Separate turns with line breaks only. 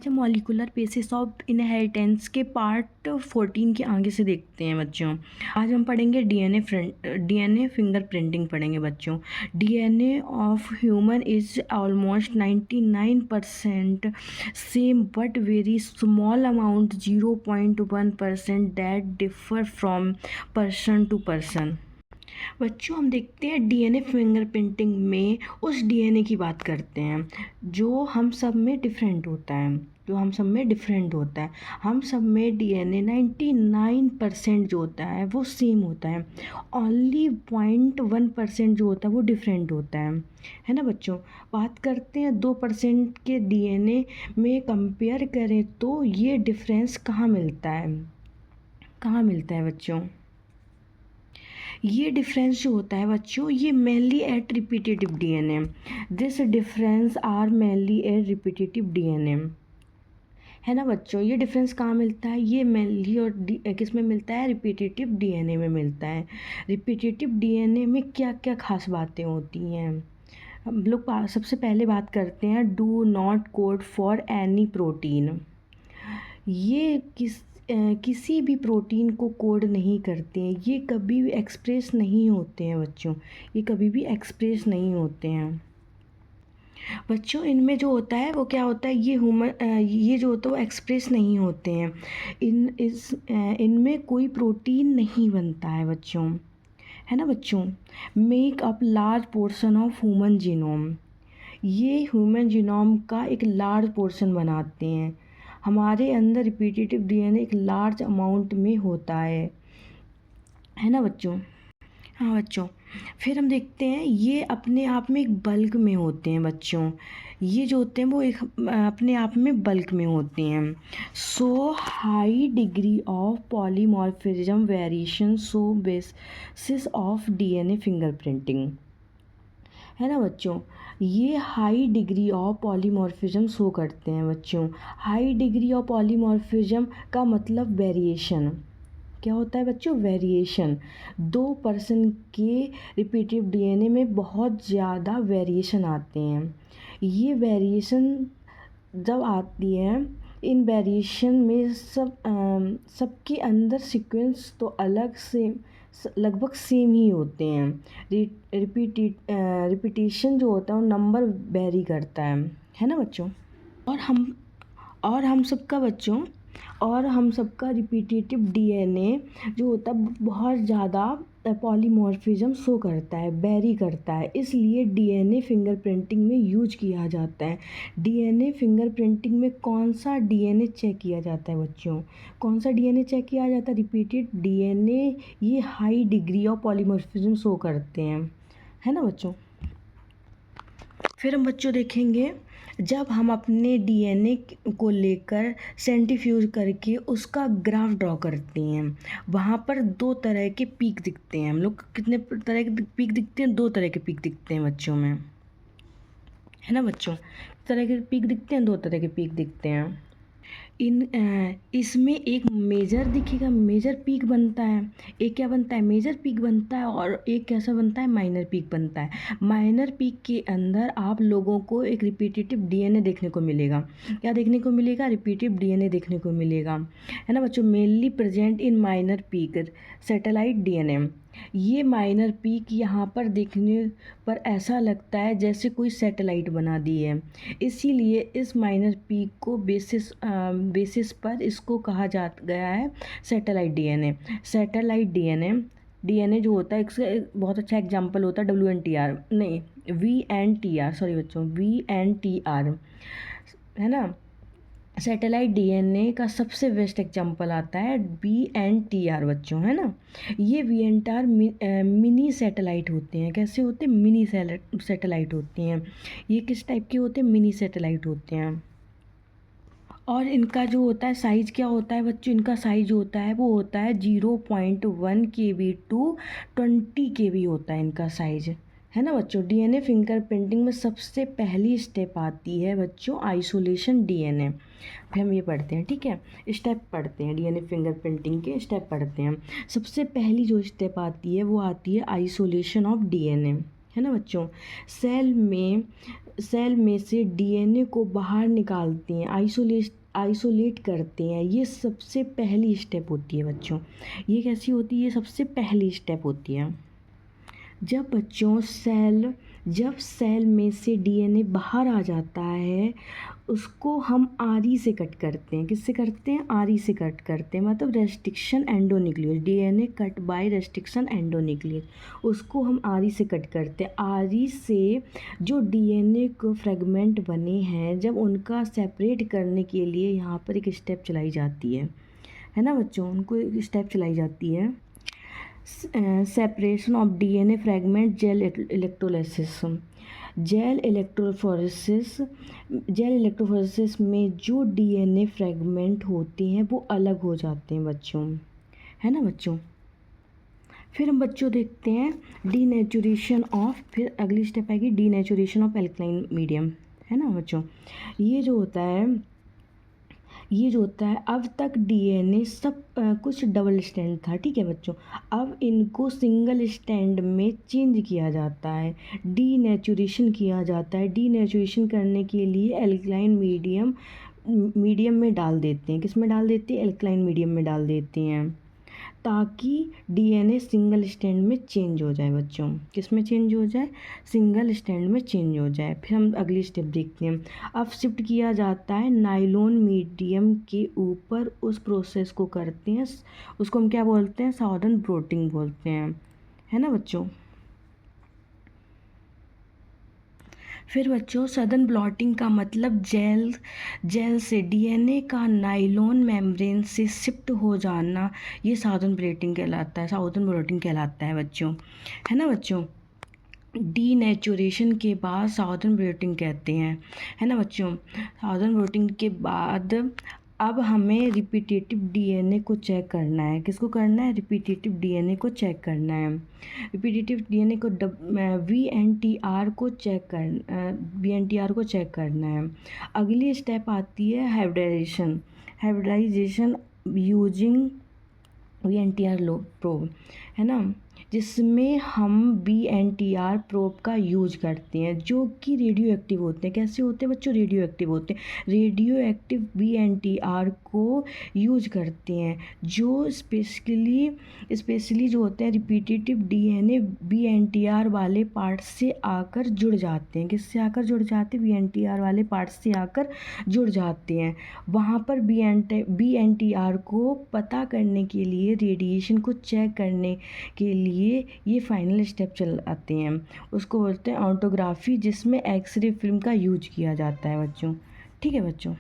आज हम molecular basis of inheritance के पार्ट 14 के आगे से देखते हैं बच्चों। आज हम पढ़ेंगे डीएनए फिंगरप्रिंटिंग पढ़ेंगे बच्चों। DNA of human is almost 99% same but very small amount 0.1% that differ from person to person. बच्चों हम देखते हैं डीएनए फिंगरप्रिंटिंग में उस डीएनए की बात करते हैं जो हम सब में डिफरेंट होता है, हम सब में डीएनए 99% जो होता है वो सेम होता है। ओनली 0.1% जो होता है वो डिफरेंट होता है ना बच्चों। बात करते हैं 2% के डीएनए में कंपेयर करें तो ये डिफरेंस कहाँ मिलता है बच्चों। ये डिफरेंस जो होता है बच्चों ये mainly at repetitive DNA. This difference are mainly at repetitive DNA, है ना बच्चों। ये डिफरेंस कहाँ मिलता है, ये मेनली और किस में मिलता है, रिपीटेटिव डीएनए में मिलता है। रिपीटेटिव डीएनए में क्या क्या खास बातें होती हैं हम लोग सबसे पहले बात करते हैं do not code for any protein. ये किसी भी प्रोटीन को कोड नहीं करते हैं, ये कभी भी एक्सप्रेस नहीं होते हैं बच्चों, ये कभी भी एक्सप्रेस नहीं होते हैं बच्चों। इनमें जो होता है वो क्या होता है, ये जो होता है वो एक्सप्रेस नहीं होते हैं। इनमें कोई प्रोटीन नहीं बनता है बच्चों, है ना बच्चों। Make up large portion of human genome, ये ह्यूमन जीनोम का एक लार्ज पोर्शन बनाते हैं। हमारे अंदर रिपीटेटिव डीएनए एक लार्ज अमाउंट में होता है ना बच्चों। हाँ बच्चों, फिर हम देखते हैं ये अपने आप में एक बल्क में होते हैं बच्चों। ये जो होते हैं वो एक अपने आप में बल्क में होते हैं। So high degree of polymorphism variation so basis of DNA fingerprinting, है ना बच्चों। ये high degree of polymorphism show करते हैं बच्चों। हाई डिग्री ऑफ पॉलीमॉर्फिज्म का मतलब वेरिएशन क्या होता है बच्चों, वेरिएशन। 2% के रिपीटिव डीएनए में बहुत ज़्यादा वेरिएशन आते हैं। ये वेरिएशन जब आती है, इन वेरिएशन में सबके अंदर सीक्वेंस तो अलग से लगभग सेम ही होते हैं। रिपीटेशन जो होता है वो नंबर वेरी करता है ना बच्चों। और हम सबका बच्चों हम सबका रिपीटेटिव डीएनए जो होता है बहुत ज़्यादा पॉलीमॉर्फिज्म शो करता है, वेरी करता है, इसलिए डीएनए फिंगरप्रिंटिंग में यूज किया जाता है। डीएनए फिंगरप्रिंटिंग में कौन सा डीएनए चेक किया जाता है बच्चों, कौन सा डीएनए चेक किया जाता है, रिपीटेड डीएनए। ये high degree of polymorphism show करते हैं, है ना बच्चों। फिर हम बच्चों देखेंगे जब हम अपने डीएनए को लेकर सेंट्रीफ्यूज करके उसका ग्राफ ड्रॉ करते हैं, वहाँ पर 2 तरह के पीक दिखते हैं। हम लोग कितने तरह के पीक दिखते हैं, 2 तरह के पीक दिखते हैं बच्चों में, है ना बच्चों। तरह के पीक दिखते हैं, 2 तरह के पीक दिखते हैं। इसमें एक मेजर दिखेगा, मेजर पीक बनता है। एक क्या बनता है, मेजर पीक बनता है, और एक कैसा बनता है, माइनर पीक बनता है। माइनर पीक के अंदर आप लोगों को एक रिपीटेटिव डीएनए देखने को मिलेगा। क्या देखने को मिलेगा, रिपीटेटिव डीएनए देखने को मिलेगा, है ना बच्चों। Mainly present in minor peak satellite DNA. ये माइनर पीक यहाँ पर देखने पर ऐसा लगता है जैसे कोई सैटेलाइट बना दी है, इसीलिए इस माइनर पीक को बेसिस पर इसको कहा जा गया है सैटेलाइट डीएनए। सैटेलाइट डीएनए जो होता है, इसका एक बहुत अच्छा एग्जांपल होता है WNTR, नहीं VNTR, सॉरी बच्चों, VNTR, है ना। सैटेलाइट डीएनए का सबसे बेस्ट एग्जांपल आता है VNTR बच्चों, है ना। ये VNTR मिनी सैटेलाइट होते हैं। कैसे होते हैं, मिनी सैटेलाइट होती हैं। ये किस टाइप के होते हैं, मिनी सैटेलाइट होते हैं। और इनका जो होता है साइज़ क्या होता है बच्चों, इनका साइज होता है वो होता है 0.1 KB टू 20 KB होता है इनका साइज, है ना बच्चों। डीएनए फिंगरप्रिंटिंग में सबसे पहली स्टेप आती है बच्चों आइसोलेशन डीएनए। फिर हम ये पढ़ते हैं, ठीक है, स्टेप पढ़ते हैं, डीएनए फिंगरप्रिंटिंग के स्टेप पढ़ते हैं। सबसे पहली जो स्टेप आती है वो आती है आइसोलेशन ऑफ डीएनए। है ना बच्चों। सेल में सेल में से डीएनए को बाहर निकालते हैं, आइसोलेट करते हैं। ये सबसे पहली स्टेप होती है बच्चों। ये कैसी होती है? ये सबसे पहली स्टेप होती है। जब बच्चों जब सेल में से डीएनए बाहर आ जाता है, उसको हम आरी से कट करते हैं। किससे करते हैं? आरी से कट करते हैं, मतलब restriction endonuclease, DNA cut by restriction endonuclease, उसको हम आरी से कट करते हैं। आरी से जो डीएनए को फ्रेगमेंट बने हैं, जब उनका सेपरेट करने के लिए यहाँ पर एक स्टेप चलाई जाती है ना बच्चों, उनको एक स्टेप चलाई जाती है, separation of DNA fragment gel electrolysis. Gel electrophoresis में जो डीएनए फ्रेगमेंट होते हैं वो अलग हो जाते हैं बच्चों, है ना बच्चों। फिर हम बच्चों देखते हैं डीनेचुरेशन ऑफ, फिर अगली स्टेप आएगी डीनेचुरेशन ऑफ एल्कलाइन मीडियम, है ना बच्चों। ये जो होता है अब तक डीएनए सब कुछ डबल स्टैंड था, ठीक है बच्चों। अब इनको सिंगल स्टैंड में चेंज किया जाता है, डीनेचुरेशन किया जाता है। डीनेचुरेशन करने के लिए एल्कलाइन मीडियम में डाल देते हैं। किस में डाल देते हैं? एल्कलाइन मीडियम में डाल देते हैं, ताकि डीएनए सिंगल स्टैंड में चेंज हो जाए बच्चों। किस में चेंज हो जाए? सिंगल स्टैंड में चेंज हो जाए। फिर हम अगली स्टेप देखते हैं। अब शिफ्ट किया जाता है नाइलॉन मीडियम के ऊपर, उस प्रोसेस को करते हैं, उसको हम क्या बोलते हैं? साउदर्न ब्लोटिंग बोलते हैं, है ना बच्चों। फिर बच्चों सदर्न ब्लॉटिंग का मतलब जेल से डीएनए का नाइलॉन मेम्ब्रेन से शिफ्ट हो जाना, ये साउदर्न ब्लॉटिंग कहलाता है बच्चों, है ना बच्चों। डीनेचुरेशन के बाद साउदर्न ब्लॉटिंग कहते हैं, है ना बच्चों। साउदर्न ब्लॉटिंग के बाद अब हमें रिपीटेटिव डीएनए को चेक करना है। किसको करना है? रिपीटेटिव डीएनए को चेक करना है। रिपीटेटिव डीएनए को वीएनटीआर को चेक करना है। अगली स्टेप आती है हाइब्रिडाइजेशन यूजिंग वीएनटीआर प्रोब, है ना, जिसमें हम वीएनटीआर प्रोब का यूज करते हैं, जो कि रेडियो एक्टिव होते हैं। कैसे होते हैं बच्चों? रेडियो एक्टिव होते हैं। रेडियो एक्टिव वीएनटीआर को यूज करते हैं, जो स्पेशली जो होते हैं रिपीटेटिव डीएनए वीएनटीआर वाले पार्ट से आकर जुड़ जाते हैं। किससे आकर जुड़ जाते हैं? वीएनटीआर वाले पार्ट से आकर जुड़ जाते हैं। वहाँ पर वीएनटीआर को पता करने के लिए, रेडिएशन को चेक करने के लिए ये फाइनल स्टेप चल आते हैं, उसको बोलते हैं ऑटोग्राफी, जिसमें एक्सरे फिल्म का यूज किया जाता है बच्चों, ठीक है बच्चों।